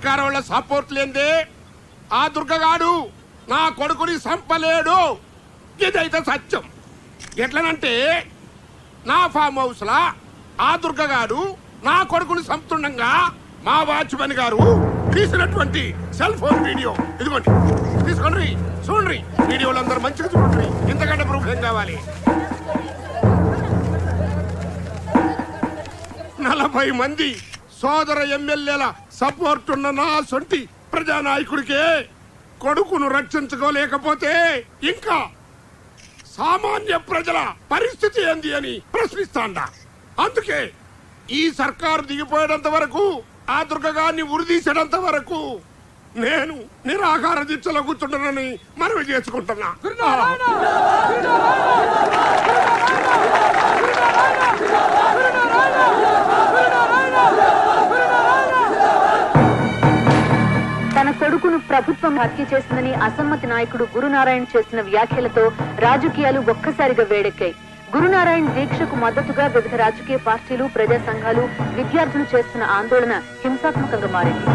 సర్కారు వాళ్ళ సపోర్ట్ లేదే ఆ దుర్గగాడు నా కొడుకుని సంపలేడు. ఇదైతే సత్యం. ఎట్లనంటే నా ఫామ్ హౌస్ లా ఆ దుర్గగాడు నా కొడుకుని సంపుతుండగా మా వాచ్మెన్ గారు తీసినటువంటి సెల్ ఫోన్ వీడియో ఇదిగోండి, తీసుకోండి, చూడండి. వీడియోలు అందరూ మంచిగా చూడండి. ఇంతకంటే ప్రూఫ్ ఏం కావాలి? 40 మంది సోదర ఎమ్మెల్యేల సపోర్ట్ ఉన్న నా సొంటి ప్రజానాయకుడికే కొడుకును రక్షించుకోలేకపోతే ఇంకా సామాన్య ప్రజల పరిస్థితి ఏంది అని ప్రశ్నిస్తాండా. అందుకే ఈ సర్కారు దిగిపోయేంత వరకు ఆ దుర్గగాన్ని ఉరిదీసేంత వరకు నేను నిరాహార దీక్షలో కూర్చుంటానని మనవి చేసుకుంటున్నా. తన కొడుకును ప్రభుత్వం హత్య చేసిందని అసమ్మతి నాయకుడు గురునారాయణ చేసిన వ్యాఖ్యలతో రాజకీయాలు ఒక్కసారిగా వేడెక్కాయి. గురునారాయణ దీక్షకు మద్దతుగా వివిధ రాజకీయ పార్టీలు, ప్రజా సంఘాలు, విద్యార్థులు చేస్తున్న ఆందోళన హింసాత్మకంగా మారింది.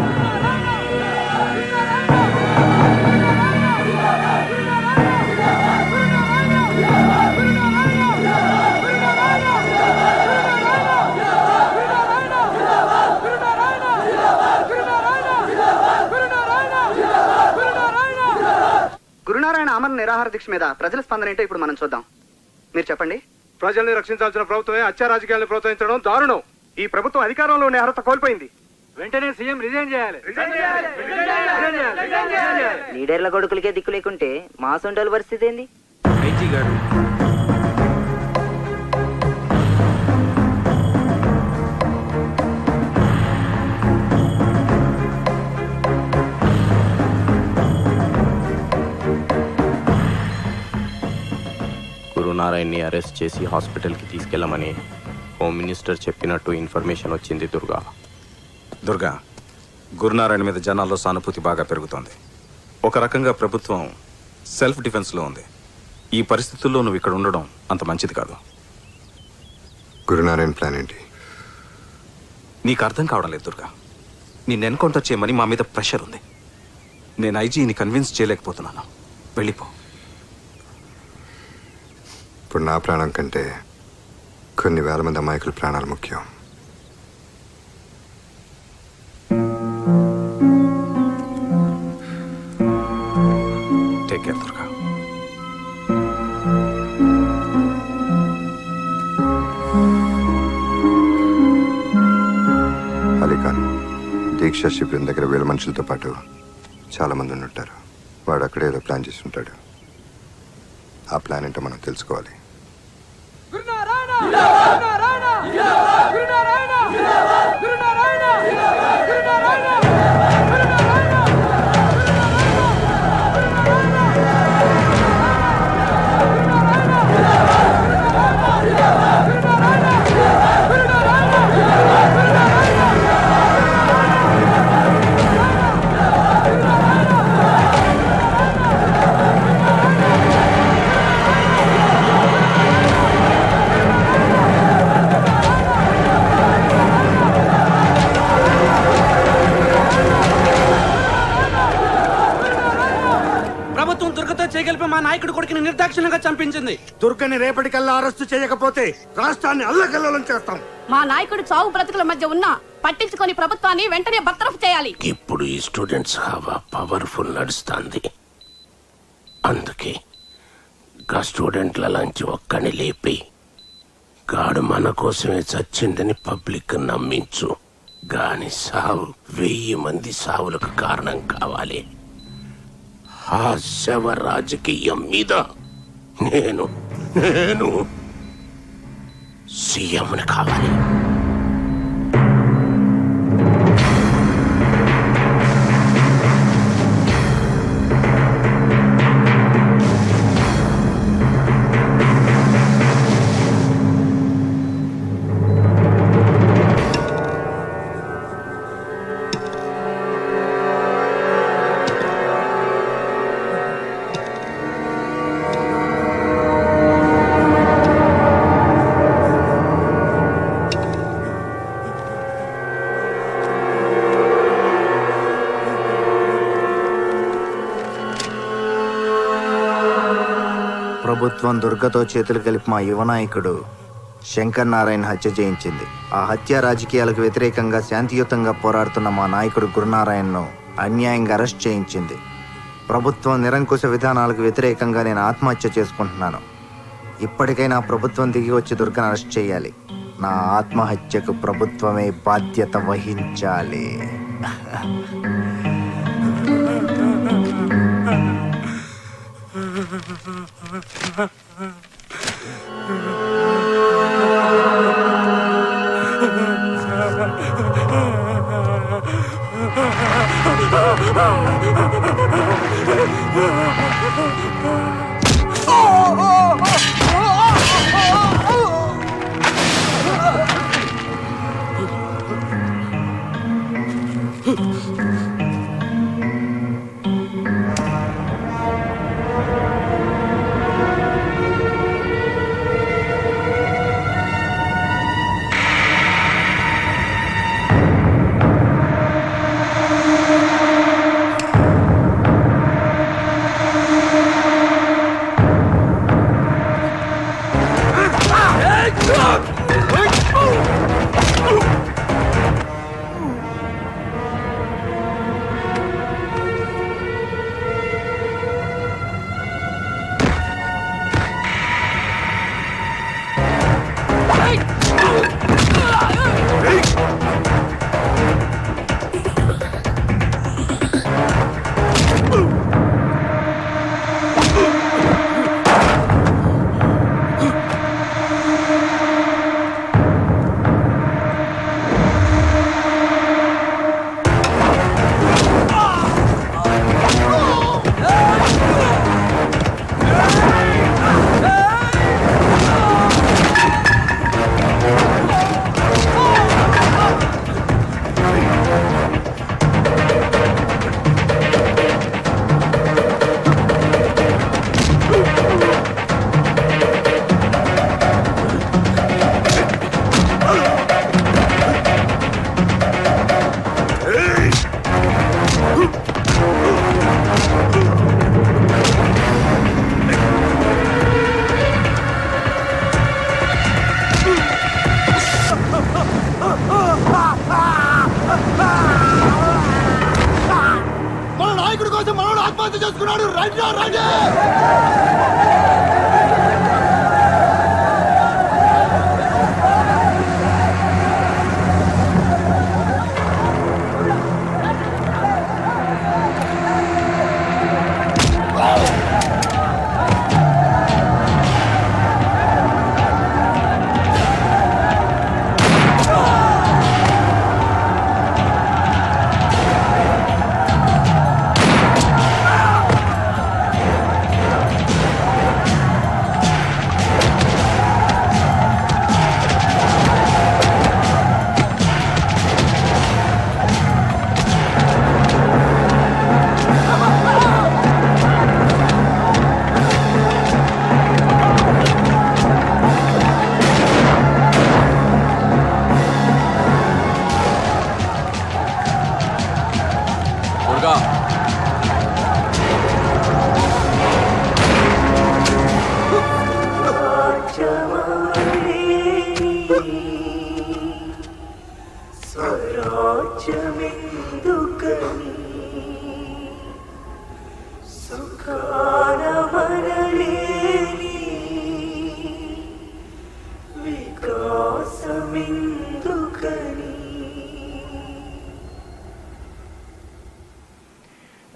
గురునారాయణ ఆమరణ నిరాహార దీక్ష మీద ప్రజల స్పందన ఏంటో ఇప్పుడు మనం చూద్దాం. మీరు చెప్పండి. ప్రజల్ని రక్షించాల్సిన ప్రభుత్వమే హత్య రాజకీయాలను ప్రోత్సహించడం దారుణం. ఈ ప్రభుత్వం అధికారంలో ఉండే అర్హత కోల్పోయింది. వెంటనే సీఎం రిజైన్ చేయాలి. లీడర్ల కొడుకులకే దిక్కు లేకుంటే మా సొంటోళ్ళ పరిస్థితి ఏంది? ఐజీ గారు, గురునారాయణ్ని అరెస్ట్ చేసి హాస్పిటల్కి తీసుకెళ్లమని హోమ్ మినిస్టర్ చెప్పినట్టు ఇన్ఫర్మేషన్ వచ్చింది. దుర్గా, గురునారాయణ మీద జనాల్లో సానుభూతి బాగా పెరుగుతోంది. ఒక రకంగా ప్రభుత్వం సెల్ఫ్ డిఫెన్స్లో ఉంది. ఈ పరిస్థితుల్లో నువ్వు ఇక్కడ ఉండడం అంత మంచిది కాదు. గురునారాయణ ప్లాన్ ఏంటి? నీకు అర్థం కావడం లేదు దుర్గా. నిన్ను ఎన్కౌంటర్ చేయమని మా మీద ప్రెషర్ ఉంది. నేను ఐజీని కన్విన్స్ చేయలేకపోతున్నాను. వెళ్ళిపో. ఇప్పుడు నా ప్రాణం కంటే కొన్ని వేల మంది అమాయకుల ప్రాణాలు ముఖ్యం. Take care Durga. అలీఖాన్ దీక్షా శిబిరం దగ్గర వేల మనుషులతో పాటు చాలా మంది ఉంటారు. వాడు అక్కడే ఏదో ప్లాన్ చేసి ఉంటాడు. ఆ ప్లాన్ ఏంటో మనం తెలుసుకోవాలి. చేయగలిపి మా నాయకుడి కొడుకుని నిర్దాక్షిణ్యంగా చంపించింది. దుర్గని రేపటికల్లా అరెస్టు చేయకపోతే రాష్ట్రాన్ని అల్లకల్లోలం చేస్తాం. మా నాయకుడు చావు బ్రతుకుల మధ్య ఉన్నా పట్టించుకొని ప్రభుత్వాన్ని వెంటనే బర్తరఫ్ చేయాలి. ఇప్పుడు ఈ స్టూడెంట్స్ హవా పవర్ఫుల్ నడుస్తుంది. అందుకే గా స్టూడెంట్ల లాంటి ఒక్కని లేపి గాడు మన కోసమే చచ్చిందని పబ్లిక్ నమ్మించు. గాని సావు 1000 మంది సావులకు కారణం కావాలి. ఆ శవ రాజకీయం మీద నేను సీఎంని కావాలి. ప్రభుత్వం దుర్గతో చేతులు కలిపి మా యువనాయకుడు శంకర్ నారాయణ హత్య చేయించింది. ఆ హత్య రాజకీయాలకు వ్యతిరేకంగా శాంతియుతంగా పోరాడుతున్న మా నాయకుడు గురునారాయణను అన్యాయంగా అరెస్ట్ చేయించింది. ప్రభుత్వం నిరంకుశ విధానాలకు వ్యతిరేకంగా నేను ఆత్మహత్య చేసుకుంటున్నాను. ఇప్పటికైనా ప్రభుత్వం దిగి వచ్చి దుర్గను అరెస్ట్ చేయాలి. నా ఆత్మహత్యకు ప్రభుత్వమే బాధ్యత వహించాలి.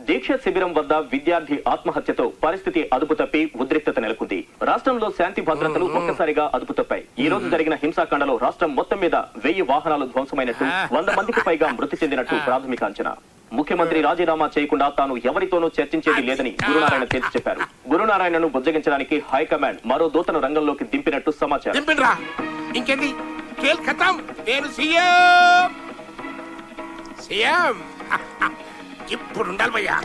దీక్ష శిబిరం వద్ద విద్యార్థి ఆత్మహత్యతో పరిస్థితి అదుపు తప్పి ఉద్రిక్తత నెలకొంది. రాష్ట్రంలో శాంతి భద్రతలు ఒక్కసారిగా అదుపు తప్పాయి. ఈ రోజు జరిగిన హింసాకాండలో రాష్ట్రం మొత్తం మీద 1000 వాహనాలు ధ్వంసమైనట్టు, 100 మందికి పైగా మృతి చెందినట్టు ప్రాథమిక అంచనా. ముఖ్యమంత్రి రాజీనామా చేయకుండా తాను ఎవరితోనూ చర్చించేది లేదని గురునారాయణ తేల్చి చెప్పారు. గురునారాయణను బుజ్జగించడానికి హైకమాండ్ మరో దూతను రంగంలోకి దింపినట్టు సమాచారం. ఇంకేంటి ఖేల్ ఖతం. నేను సీఎం ఇప్పుడు ఉండాలి భయ్యా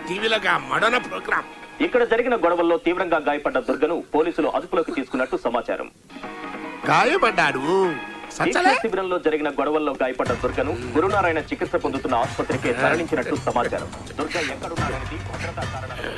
టీవీలోగా మడన ప్రోగ్రామ్. ఇక్కడ జరిగిన గొడవల్లో తీవ్రంగా గాయపడ్డ దుర్గను పోలీసులు అదుపులోకి తీసుకున్నట్టు సమాచారం. గాయపడ్డాడు. శిబిరంలో జరిగిన గొడవల్లో గాయపడ్డ దుర్గను గురునారాయణ చికిత్స పొందుతున్న ఆసుపత్రికి తరలించినట్టు సమాచారం. దుర్గ ఎక్కడున్నారనేది భద్రతా కారణాలు.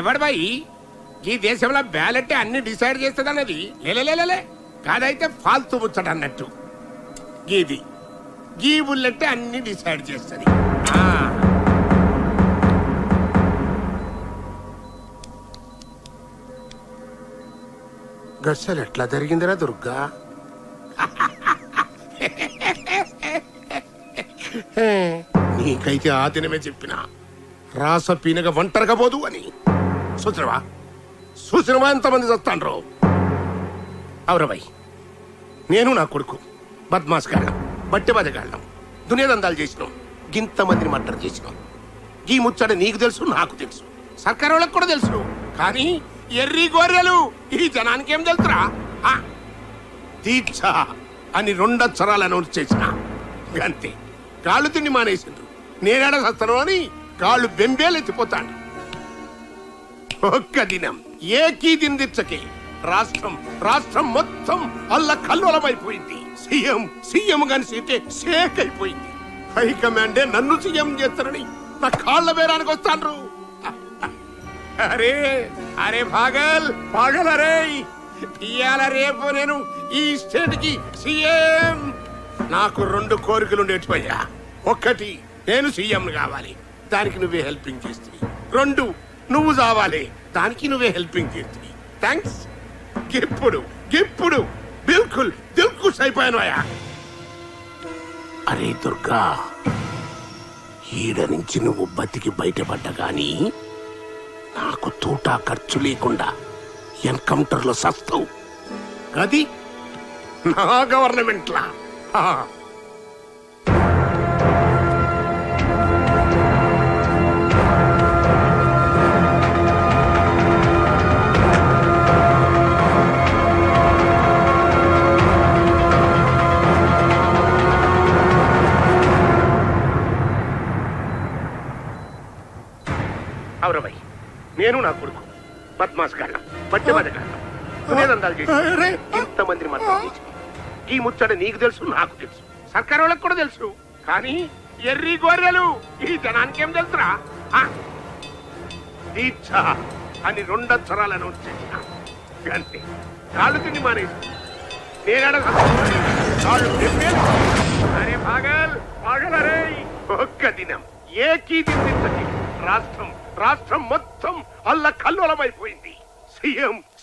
ఎవడు బాయి ఈ దేశంలో బ్యాలెట్ అన్ని డిసైడ్ చేస్తుంది అన్నది లేలే కాదైతే ఫాల్తూ ముచ్చట అన్నట్టు గీది గీ బుల్లెట్ అన్ని డిసైడ్ చేస్తుంది గస్సలు ఎట్లా జరిగిందిరా దుర్గా నీకైతే ఆ దినమే చెప్పిన రాస పీనగ ఒంటరిగా పోదు అని చూసినవా ఎంతమంది చస్తాండ్రో అవురవై నేను నా కొడుకు బద్మాస్ గాళ్ళం బట్టె బదగాళ్ళం దునియాదందాలు చేసినాం గింతమందిని మర్డర్ చేసినాం ఈ ముచ్చట నీకు తెలుసు నాకు తెలుసు సర్కార్ వాళ్ళకి కూడా తెలుసు కానీ ఎర్రి గోర్రెలు ఈ జనానికి ఏం తెలుసురా దీక్ష అని 2 అక్షరాలు అనౌన్స్ చేసిన అంతే కాళ్ళు తిండి మానేసిండ్రు నేనేడ సస్తాను అని కాళ్ళు బెంబేలెత్తిపోతాడు ఒక్క దినం ఏకీ దినదిచ్చకే రాష్ట్రం మొత్తం అల్ల కల్లోలమైపోయింది సీఎం గాని సీటే షేక్ అయిపోయింది హైకమాండే నన్ను సీఎం చేస్తారని నా కాళ్ళ బేరానికి వస్తాండ్రు అరే పాగల్ అరే ఇయాల రేపు నేను ఈ స్టేట్ కి సీఎం నాకు 2 కోరికలు ఉండేటివయ్యా ఒకటి నేను సీఎం కావాలి దానికి నువ్వే హెల్పింగ్ చేస్తుంది 2 నువ్వు కావాలి దానికి నువ్వే హెల్పింగ్ చేస్తుంది థ్యాంక్స్ గిప్పుడు బిల్కుల్ దిల్కుష్ అయిపోయాను అయ్యా అరే దుర్గా ఈడ నుంచి నువ్వు బతికి బయటపడ్డా గాని నాకు తూటా ఖర్చు లేకుండా ఎన్కౌంటర్ లో సస్తావు అది నా గవర్నమెంట్ లా అవురవై నేను నా కొడుకు బద్మాస్ గాళ్ళం బట్టె బదగాళ్ళం దునియాదందాలు చేసి ఇంతమందిని మర్డర్ చేసి ఈ ముచ్చట నీకు తెలుసు నాకు తెలుసు సర్కార్ వాళ్ళకి కూడా తెలుసు కానీ ఎర్రి గోర్రెలు ఈ జనానికి ఏం తెలుసురా దీక్ష అని 2 అక్షరాలు అనౌన్స్ చేసిన అంతే కాళ్ళు తిండి మానేసి నేనేడ కాళ్ళు అరే పాగల్ అరే ఒక్క దినం ఏకీ దినదిచ్చకే రాష్ట్రం మొత్తం అల్ల కల్లోలమైపోయింది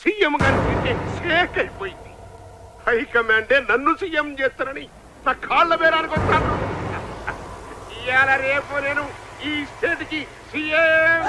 సీఎం గారి షేక్ అయిపోయింది హైకమాండే నన్ను సీఎం చేస్తారని నా కాళ్ళ బేరానికి వస్తాను ఇయాల రేపు నేను ఈ స్టేట్ కి సీఎం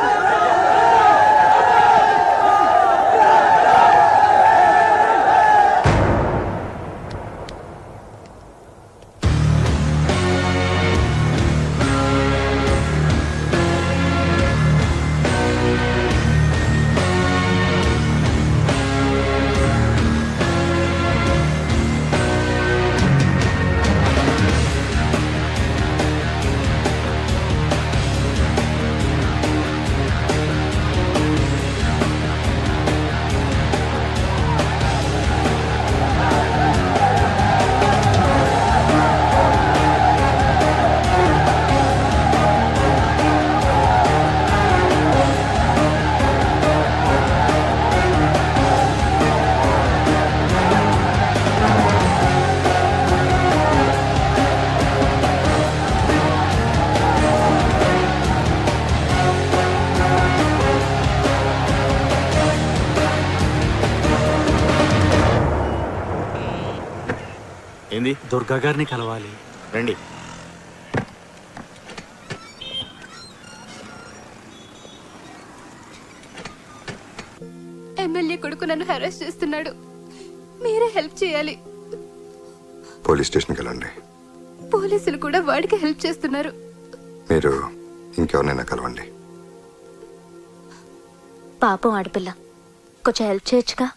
ఏంది దుర్గా గారిని కలవాలి రండి. ఎమ్మెల్యే కొడుకు నన్ను హెరాస్ చేస్తున్నాడు, మీరే హెల్ప్ చేయాలి. పోలీస్ స్టేషన్కి వెళ్ళండి. పోలీసులు కూడా వాడికి హెల్ప్ చేస్తున్నారు. మీరు ఇంకెవరినైనా కలవండి. పాపం ఆడపిల్ల, కొంచెం హెల్ప్ చేయొచ్చుగా.